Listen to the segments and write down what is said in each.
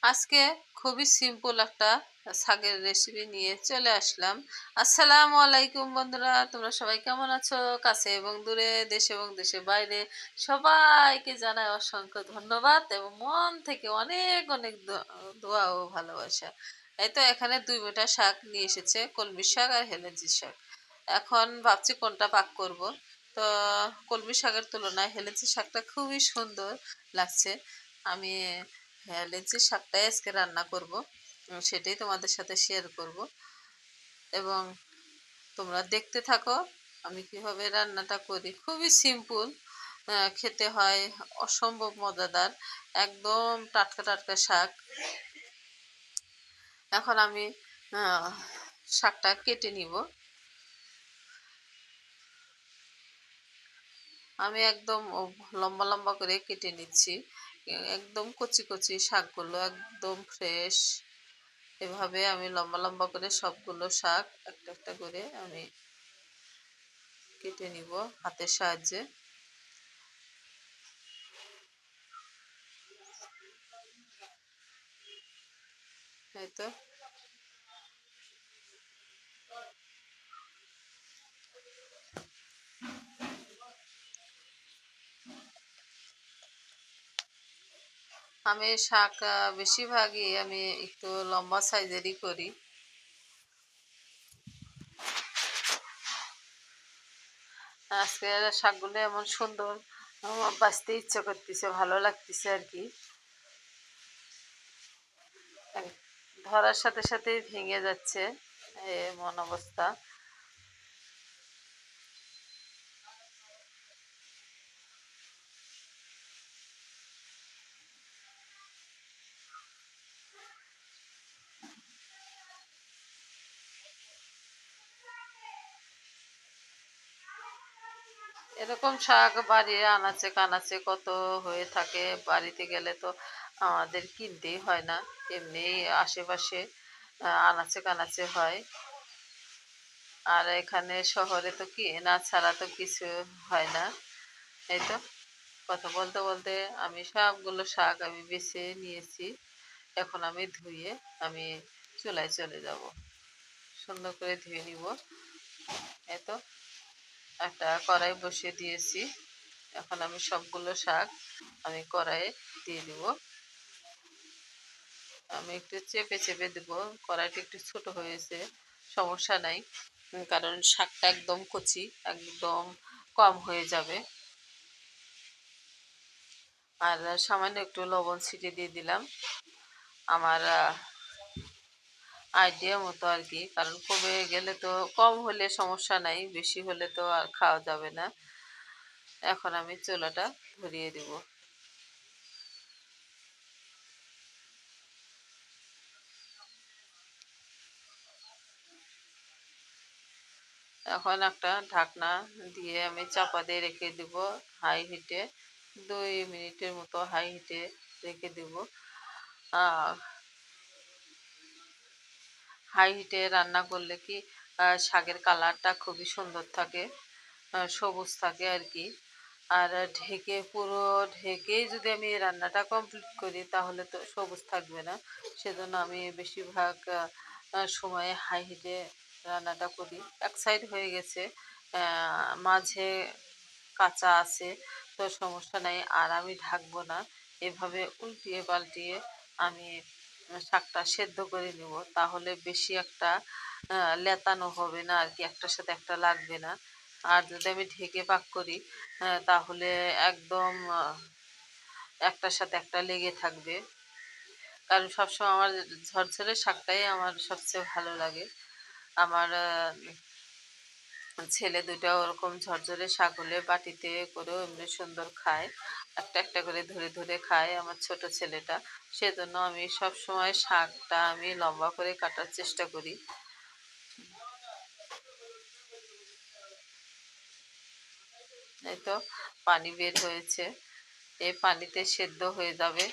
আজকে খুবই সিম্পল একটা শাকের রেসিপি নিয়ে চলে আসলাম। আসসালামু আলাইকুম বন্ধুরা, তোমরা সবাই কেমন আছো? কাছে এবং দূরে, দেশে এবং দেশের বাইরে সবাইকে জানাই অসংখ্য ধন্যবাদ এবং মন থেকে অনেক অনেক দোয়া ও ভালোবাসা। এই তো এখানে ২ মুঠা শাক নিয়ে এসেছে, কলমি শাক আর হেলেঞ্চি শাক। এখন ভাবছি কোনটা পাক করব। তো কলমি শাকের তুলনায় হেলেঞ্চি শাকটা খুবই সুন্দর লাগছে। আমি হেলেঞ্চি শাকটাই আজকে রান্না করব, সেটাই তোমাদের সাথে শেয়ার করব এবং তোমরা দেখতে থাকো আমি কিভাবে রান্নাটা করি। খুবই সিম্পল, খেতে হয় অসম্ভব মজাদার, একদম টাটকা টাটকা শাক। এখন আমি শাকটা কেটে নিব। আমি একদম লম্বা লম্বা করে কেটে নিচ্ছি, একদম কচি কচি শাকগুলো একদম ফ্রেশ। এভাবে আমি লম্বা লম্বা করে সবগুলো শাক একটা একটা করে আমি কেটে নিব হাতের সাহায্যে। এই তো আমি শাক বেশিরভাগই আমি একটু লম্বা সাইজেরই করি। আজকে শাকগুলো এমন সুন্দর, আমার বাঁচতে ইচ্ছে করতেছে, ভালো লাগতেছে আর কি। ধরার সাথে সাথে ভেঙে যাচ্ছে এমন অবস্থা। এরকম শাক বাড়ির আনাচে কানাচে কত হয়ে থাকে, বাড়িতে গেলে তো আমাদের কিনতেই হয় না, এমনি আশেপাশে আনাচে কানাচে হয়। আর এখানে শহরে তো কেনা ছাড়া তো কিছু হয় না। এই তো কথা বলতে বলতে আমি সবগুলো শাক আমি বেছে নিয়েছি। এখন আমি ধুয়ে আমি চুলায় চলে যাব, সুন্দর করে ধুয়ে নিব। এই তো একটা কড়াই বসিয়ে দিয়েছি। এখন আমি সবগুলো শাক আমি কড়াইয়ে দিয়ে দিব। আমি একটু চেপে চেপে দেবো, কড়াইটা একটু ছোট হয়েছে, সমস্যা নাই, কারণ শাকটা একদম কচি, একদম কম হয়ে যাবে। আর সামান্য একটু লবণ ছিটিয়ে দিয়ে দিলাম আমার আইডিয়া মতো আর কি, কারণ কমে গেলে তো, কম হলে সমস্যা নাই, বেশি হলে তো আর খাওয়া যাবে না। এখন আমি চুলাটা ধরিয়ে দিব। এখন একটা ঢাকনা দিয়ে আমি চাপা দিয়ে রেখে দিব হাই হিটে, 2 মিনিটের মতো হাই হিটে রেখে দিব। হাই হিটে রান্না করলে কি শাকের কালারটা খুবই সুন্দর থাকে, সবুজ থাকে আর কি। আর পুরো ঢেকেই যদি আমি রান্নাটা কমপ্লিট করি তাহলে তো সবুজ থাকবে না। সেজন্য আমি বেশিরভাগ সময়ে হাই হিটে রান্নাটা করি। এক সাইড হয়ে গেছে, মাঝে কাঁচা আছে, তো সমস্যা নাই, আর আমি ঢাকবো না। এভাবে উল্টিয়ে পাল্টিয়ে আমি শাকটা সেদ্ধ করে নিব, তাহলে বেশি একটা লেতানো হবে না আর কি, একটার সাথে একটা লাগবে না। আর যদি আমি ঢেকে পাক করি তাহলে একদম একটার সাথে একটা লেগে থাকবে। কারণ সবসময় আমার ঝরঝরে শাকটাই আমার সবচেয়ে ভালো লাগে। আমার ছেলে দুটো ওরকম ঝরঝরে শাক হলে বাটিতে করেও এমনি সুন্দর খায়, একটা একটা করে ধরে ধরে খায় আমার ছোট ছেলেটা। সেজন্য আমি সব সময় শাকটা আমি লম্বা করে কাটার চেষ্টা করি। এই তো পানি বের হয়েছে, এই পানিতে সেদ্ধ হয়ে যাবে।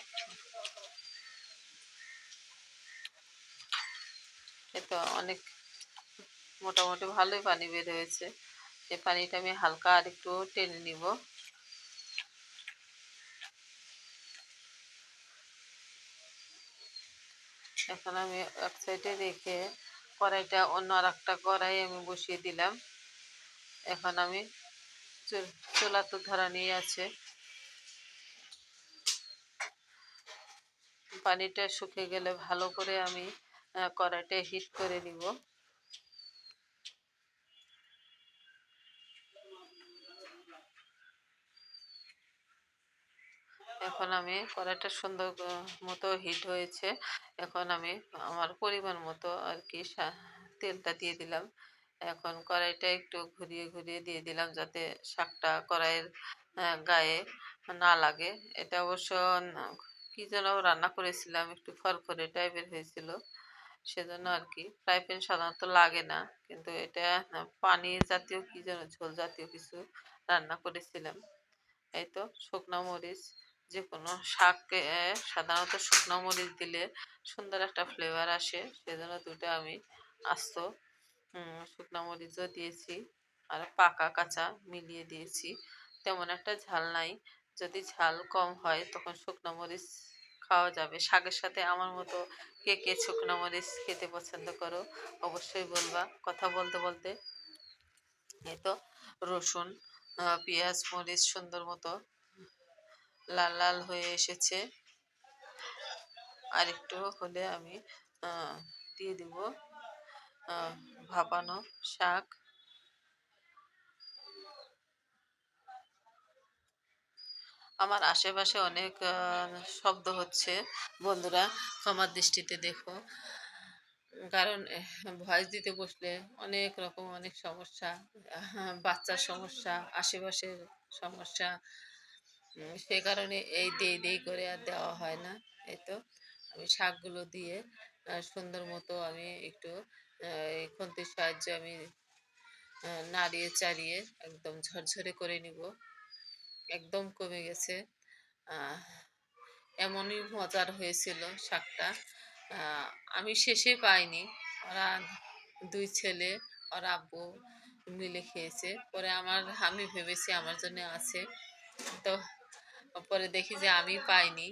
এই তো অনেক মোটামুটি ভালোই পানি বের হয়েছে। এই পানিটা আমি হালকা আর একটু টেনে নিব। এখন আমি এক সাইডে রেখে কড়াইটা অন্য আর একটা কড়াই আমি বসিয়ে দিলাম। এখন আমি চুলা তো ধরা নিয়ে আছে, পানিটা শুকিয়ে গেলে ভালো করে আমি কড়াইটা হিট করে নিব। এখন আমি কড়াইটা সুন্দর মতো হিট হয়েছে। এখন আমি আমার পরিমাণ মতো আর কি তেলটা দিয়ে দিলাম। এখন কড়াইটা একটু ঘুরিয়ে ঘুরিয়ে দিয়ে দিলাম যাতে শাকটা কড়াইয়ের গায়ে না লাগে। এটা অবশ্য কি যেন রান্না করেছিলাম, একটু খরখরে টাইপের হয়েছিল, সেজন্য আর কি। ফ্রাই প্যান সাধারণত লাগে না, কিন্তু এটা পানি জাতীয় কি যেন ঝোল জাতীয় কিছু রান্না করেছিলাম। এই তো শুকনো মরিচ, যে কোনো শাকে সাধারণত শুকনো মরিচ দিলে সুন্দর একটা ফ্লেভার আসে, সেজন্য দুটো আমি আস্ত শুকনো মরিচও দিয়েছি আর পাকা কাঁচা মিলিয়ে দিয়েছি। তেমন একটা ঝাল নাই, যদি ঝাল কম হয় তখন শুকনো মরিচ খাওয়া যাবে। শাকের সাথে আমার মতো কে কে শুকনো মরিচ খেতে পছন্দ করো অবশ্যই বলবা। কথা বলতে বলতে এই তো রসুন, পেঁয়াজ, মরিচ সুন্দর মতো লাল লাল হয়ে এসেছে। আর একটু হলে আমি দিয়ে দিব ভাপানো শাক। আমার আশেপাশে অনেক শব্দ হচ্ছে, বন্ধুরা ক্ষমার দৃষ্টিতে দেখো। কারণ ভয়েস দিতে বসলে অনেক রকম অনেক সমস্যা, বাচ্চার সমস্যা, আশেপাশের সমস্যা, সে কারণে এই দেই দেই করে আর দেওয়া হয় না। এই তো আমি শাকগুলো দিয়ে সুন্দর মতো আমি একটু এই খুন্তির সাহায্যে আমি নাড়িয়ে চাড়িয়ে একদম ঝরঝরে করে নিব। একদম কমে গেছে। আহ, এমনই মজার হয়েছিল শাকটা। আহ, আমি শেষে পাইনি, ওরা দুই ছেলে ওর আব্বু মিলে খেয়েছে। পরে আমি ভেবেছি আমার জন্য আছে, তো পরে দেখি যে আমি পাইনি।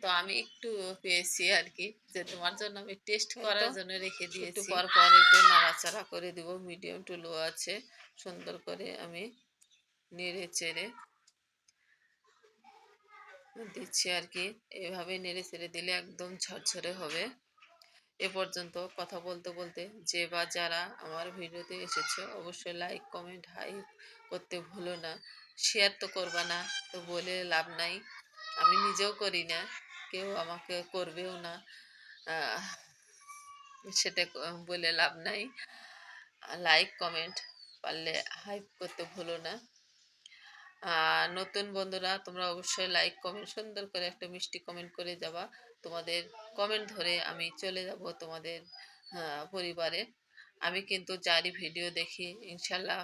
তো আমি একটু পেয়েছি আর কি, যে তোমার জন্য আমি টেস্ট করার জন্য রেখে দিয়েছি। একটু পর পর একটু নাড়াচাড়া করে দিব, মিডিয়াম টু লো আছে, সুন্দর করে আমি নেড়ে চেড়ে দিচ্ছি আর কি। এভাবে নেড়ে চেড়ে দিলে একদম ঝরঝরে হবে। এ পর্যন্ত কথা বলতে বলতে যে বা যারা আমার ভিডিওতে এসেছে অবশ্যই লাইক কমেন্ট হাই করতে ভুলো না। শেয়ার তো করবা না, তো বলে লাভ নাই, আমি নিজেও করি না, কেউ আমাকে করবেও না। সেটা বলে লাভ নাই। লাইক কমেন্ট পারলে হাইপ করতে ভুলো না। নতুন বন্ধুরা তোমরা অবশ্যই লাইক কমেন্ট সুন্দর করে একটা মিষ্টি কমেন্ট করে যাবা। তোমাদের কমেন্ট ধরে আমি চলে যাব তোমাদের পরিবারে। আমি কিন্তু যারই ভিডিও দেখি ইনশাল্লাহ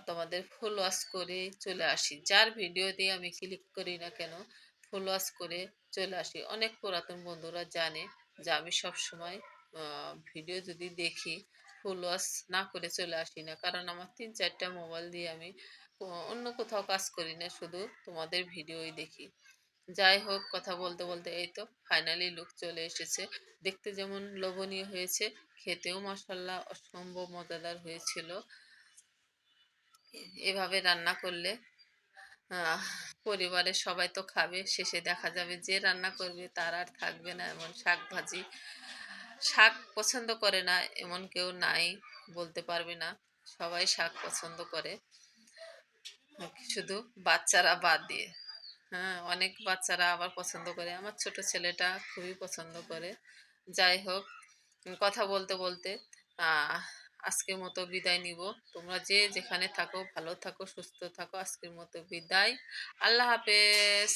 তোমাদের ফুল ওয়াচ করে চলে আসি। যার ভিডিও দিয়ে আমি ক্লিক করি না কেন ফুল ওয়াচ করে চলে আসি। অনেক পুরাতন বন্ধুরা জানে যে আমি সব সময় ভিডিও যদি দেখি ফুল ওয়াচ না করে চলে আসি না, কারণ আমার 3-4টা মোবাইল দিয়ে আমি অন্য কোথাও কাজ করি না, শুধু তোমাদের ভিডিওই দেখি। যাই হোক, কথা বলতে বলতে এই তো ফাইনালি লুক চলে এসেছে। দেখতে যেমন লোভনীয় হয়েছে, খেতেও মাশাআল্লাহ অসম্ভব মজাদার হয়েছিল। এভাবে রান্না করলে আহ, পরিবারের সবাই তো খাবে, শেষে দেখা যাবে যে রান্না করবে তার আর থাকবে না এমন শাক ভাজি। শাক পছন্দ করে না এমন কেউ নাই বলতে পারবে না, সবাই শাক পছন্দ করে, শুধু বাচ্চারা বাদ দিয়ে। হ্যাঁ, অনেক বাচ্চারা আবার পছন্দ করে, আমার ছোট ছেলেটা খুবই পছন্দ করে। যাই হোক, কথা বলতে বলতে আহ আজকের মতো বিদায় নিব। তোমরা যে যেখানে থাকো ভালো থাকো সুস্থ থাকো। আজকের মতো বিদায়, আল্লাহ হাফেজ।